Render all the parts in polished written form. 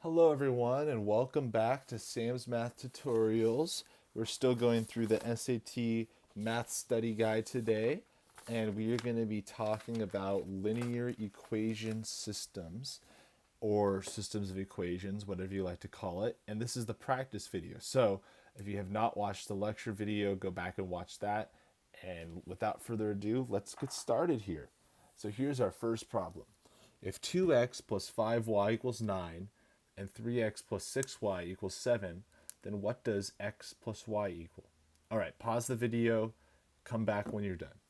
Hello everyone and welcome back to Sam's Math Tutorials. We're still going through the SAT Math Study Guide today, and we are going to be talking about linear equation systems or systems of equations, whatever you like to call it. And this is the practice video. So if you have not watched the lecture video, go back and watch that. And without further ado, let's get started here. So here's our first problem. If 2x plus 5y equals 9 and 3x plus 6y equals 7, then what does x plus y equal? All right, pause the video, come back when you're done.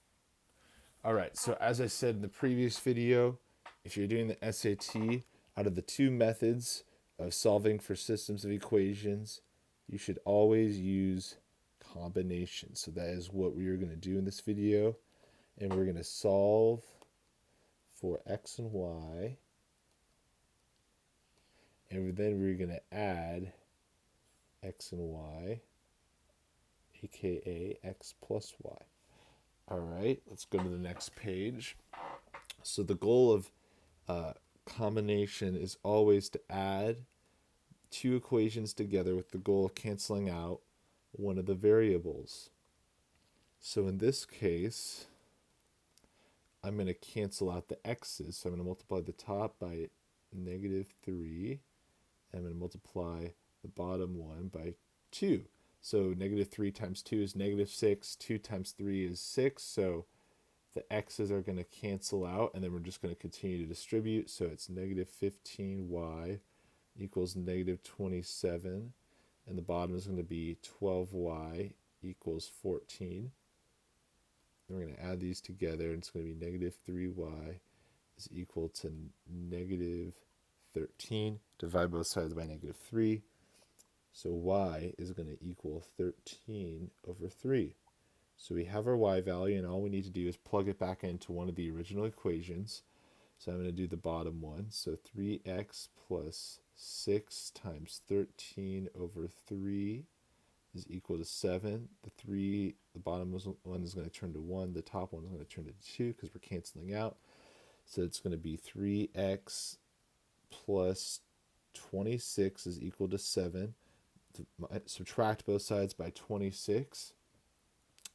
All right, so as I said in the previous video, if you're doing the SAT, out of the two methods of solving for systems of equations, you should always use combination. So that is what we are going to do in this video, and we're going to solve for x and y, and then we're going to add x and y, aka x plus y. All right, let's go to the next page. So the goal of combination is always to add two equations together with the goal of canceling out one of the variables. So in this case, I'm going to cancel out the x's. So I'm going to multiply the top by -3. I'm going to multiply the bottom one by 2. So -3 times 2 is -6. 2 times 3 is 6. So the x's are going to cancel out, and then we're just going to continue to distribute. So it's -15y equals -27. And the bottom is going to be 12y equals 14. And we're going to add these together, and it's going to be -3y is equal to -13. Divide both sides by -3. So y is going to equal 13 over 3. So we have our y value, and all we need to do is plug it back into one of the original equations. So I'm going to do the bottom one. So 3x plus 6 times 13 over 3 is equal to 7. The bottom one is going to turn to 1. The top one is going to turn to 2 because we're canceling out. So it's going to be 3x plus 26 is equal to 7. Subtract both sides by 26.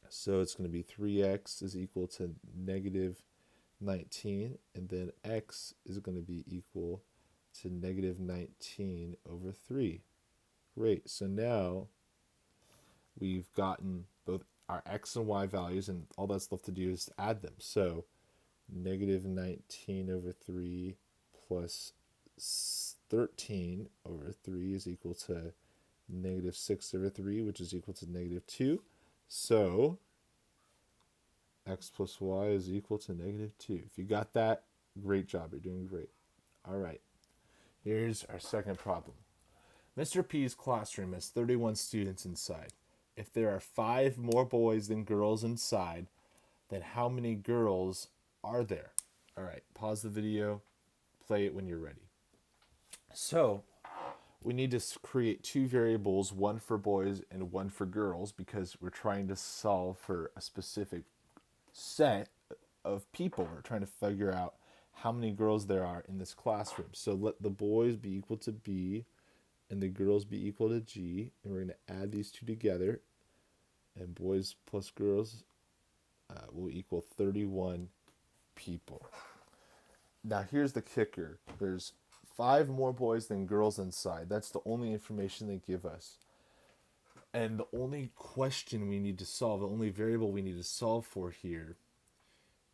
So it's going to be 3x is equal to -19, and then x is going to be equal to -19 over 3. Great. So now we've gotten both our x and y values, and all that's left to do is add them. So -19 over 3 plus 13 over 3 is equal to -6 over 3, which is equal to -2. So x plus y is equal to -2. If you got that, great job. You're doing great. All right. Here's our second problem. Mr. P's classroom has 31 students inside. If there are 5 more boys than girls inside, then how many girls are there? All right. Pause the video. Play it when you're ready. So we need to create two variables, one for boys and one for girls, because we're trying to solve for a specific set of people. We're trying to figure out how many girls there are in this classroom. So let the boys be equal to B and the girls be equal to G, and we're going to add these two together, and boys plus girls will equal 31 people. Now here's the kicker. There's 5 more boys than girls inside. That's the only information they give us. And the only question we need to solve, the only variable we need to solve for here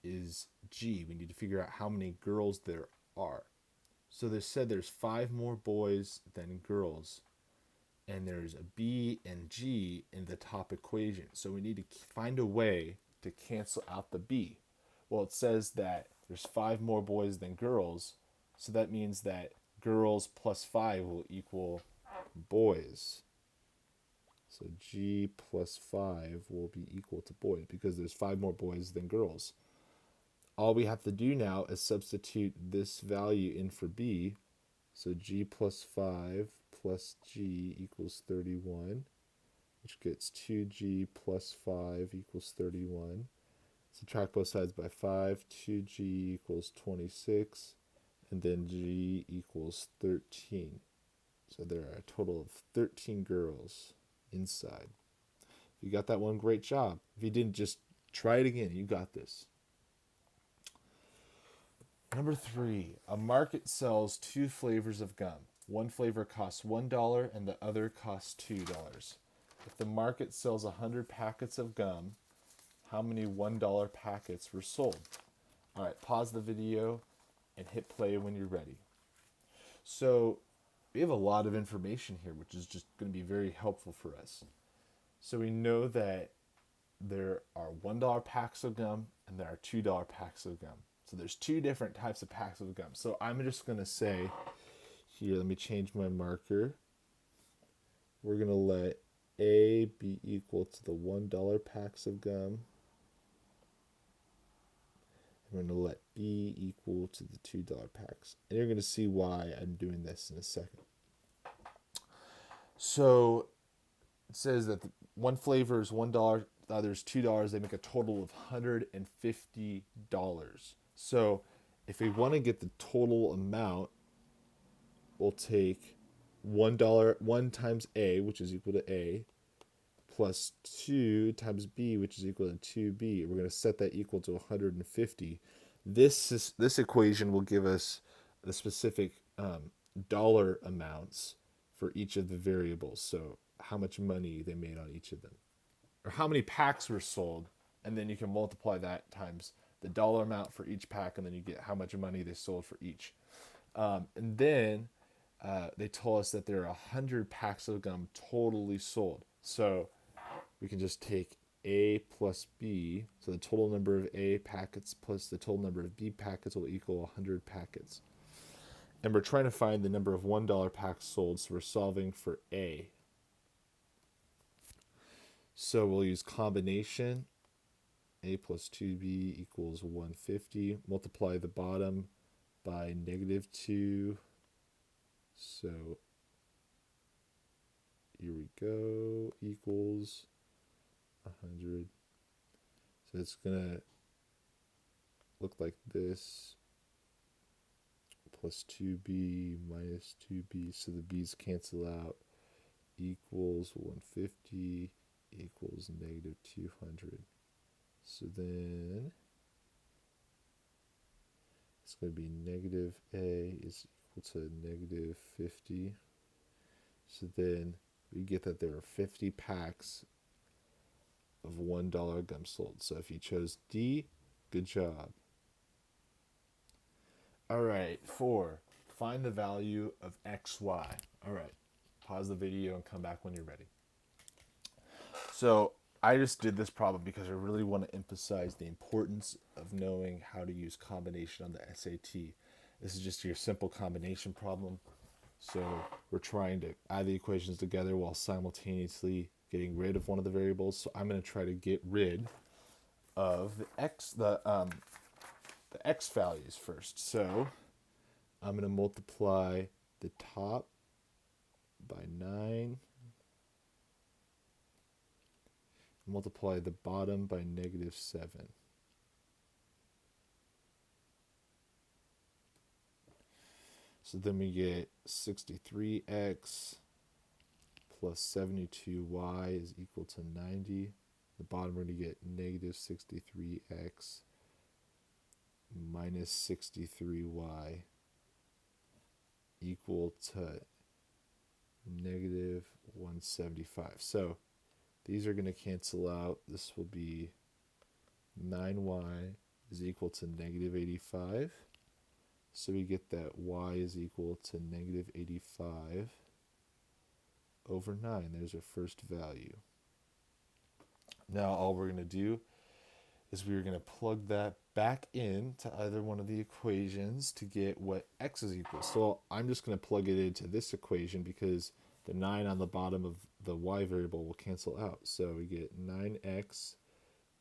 is G. We need to figure out how many girls there are. So they said there's 5 more boys than girls, and there's a B and G in the top equation. So we need to find a way to cancel out the B. Well, it says that there's 5 more boys than girls, so that means that girls plus 5 will equal boys. So G plus 5 will be equal to boys because there's 5 more boys than girls. All we have to do now is substitute this value in for B. So G plus 5 plus G equals 31, which gets 2G plus 5 equals 31. Subtract both sides by 5. 2G equals 26. And then G equals 13. So there are a total of 13 girls inside. If you got that one, great job. If you didn't, just try it again. You got this. Number 3, a market sells 2 flavors of gum. One flavor costs $1 and the other costs $2. If the market sells 100 packets of gum, how many $1 packets were sold? All right, pause the video and hit play when you're ready. So we have a lot of information here, which is just going to be very helpful for us. So we know that there are $1 packs of gum and there are $2 packs of gum. So there's 2 different types of packs of gum. So I'm just going to say here, let me change my marker. We're going to let A be equal to the $1 packs of gum. And we're going to let B equal to the $2 packs. And you're going to see why I'm doing this in a second. So it says that one flavor is $1, the other is $2. They make a total of $150. So if we want to get the total amount, we'll take $1, 1 times A, which is equal to A, plus 2 times B, which is equal to 2B. We're going to set that equal to 150. This equation will give us the specific dollar amounts for each of the variables. So how much money they made on each of them, or how many packs were sold, and then you can multiply that times the dollar amount for each pack, and then you get how much money they sold for each. And then they told us that there are 100 packs of gum totally sold. So we can just take A plus B. So the total number of A packets plus the total number of B packets will equal 100 packets. And we're trying to find the number of $1 packs sold, so we're solving for A. So we'll use combination. A plus 2B equals 150. Multiply the bottom by -2. So here we go, equals 100. So it's going to look like this. Plus 2B minus 2B. So the B's cancel out. Equals 150 equals -200. So then it's going to be negative A is equal to -50. So then we get that there are 50 packs of $1 gum sold. So if you chose D, good job. All right, 4, find the value of XY. All right, pause the video and come back when you're ready. So I just did this problem because I really want to emphasize the importance of knowing how to use combination on the SAT. This is just your simple combination problem. So we're trying to add the equations together while simultaneously getting rid of one of the variables. So I'm going to try to get rid of the x values first. So I'm going to multiply the top by 9. Multiply the bottom by -7. So then we get 63x plus 72y is equal to 90. The bottom we're going to get -63x minus 63y equal to -175. So these are going to cancel out. This will be 9y is equal to -85. So we get that y is equal to -85 over 9. There's our first value. Now all we're going to do is we're going to plug that back into either one of the equations to get what x is equal. So I'm just going to plug it into this equation because the 9 on the bottom of the y variable will cancel out. So we get 9x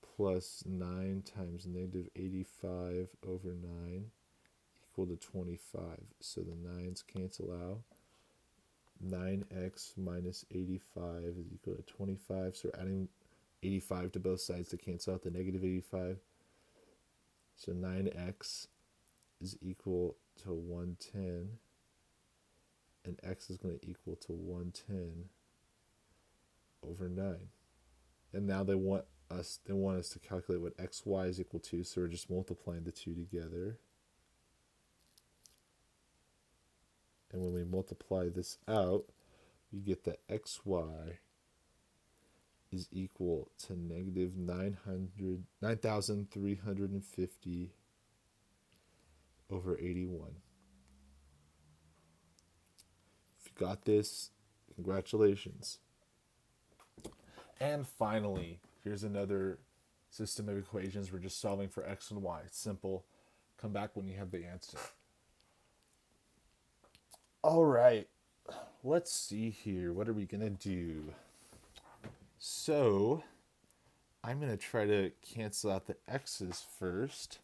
plus 9 times -85 over 9 equal to 25. So the 9's cancel out. 9x minus 85 is equal to 25. So we're adding 85 to both sides to cancel out the -85. So 9x is equal to 110. and x is going to equal to 110 over 9. And now they want us to calculate what xy is equal to, so we're just multiplying the two together. And when we multiply this out, you get that xy is equal to negative 9,350 over 81. If you got this, congratulations. And finally, here's another system of equations. We're just solving for x and y. It's simple. Come back when you have the answer. All right, let's see here. What are we going to do? So I'm going to try to cancel out the x's first.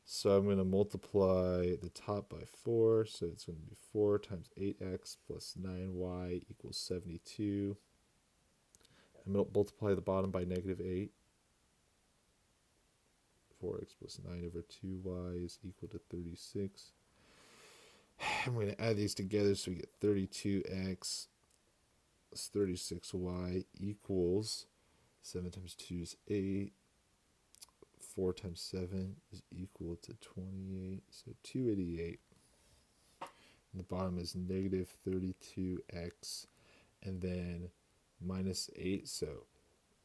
So I'm going to multiply the top by 4. So it's going to be 4 times 8x plus 9y equals 72. I'm going to multiply the bottom by negative 8. 4x plus 9 over 2y is equal to 36. I'm going to add these together so we get 32x plus 36y equals 7 times 2 is 8. 4 times 7 is equal to 28, so 288. And the bottom is negative 32x, and then minus 8, so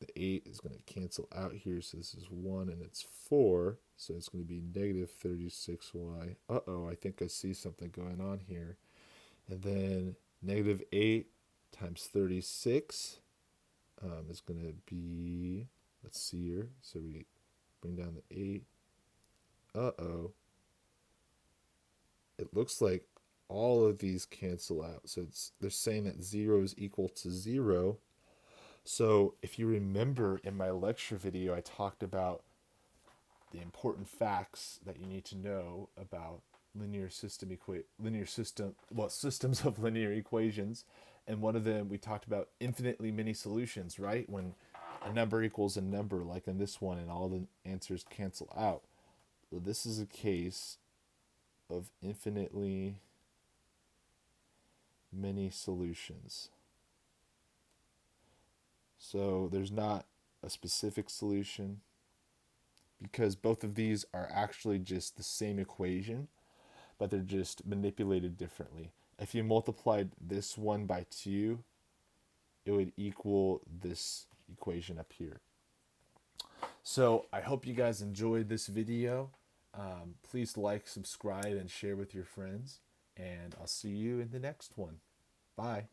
the 8 is going to cancel out here, so this is 1 and it's 4, so it's going to be negative 36y. Uh-oh, I think I see something going on here. And then negative 8 times 36 is going to be, let's see here, so we bring down the 8. Uh-oh. It looks like all of these cancel out. So they're saying that 0 is equal to 0. So if you remember in my lecture video, I talked about the important facts that you need to know about systems of linear equations. And one of them, we talked about infinitely many solutions, right? When a number equals a number, like in this one, and all the answers cancel out. So this is a case of infinitely many solutions. So there's not a specific solution because both of these are actually just the same equation, but they're just manipulated differently. If you multiplied this one by 2, it would equal this equation up here. So I hope you guys enjoyed this video. Please like, subscribe, and share with your friends. And I'll see you in the next one. Bye.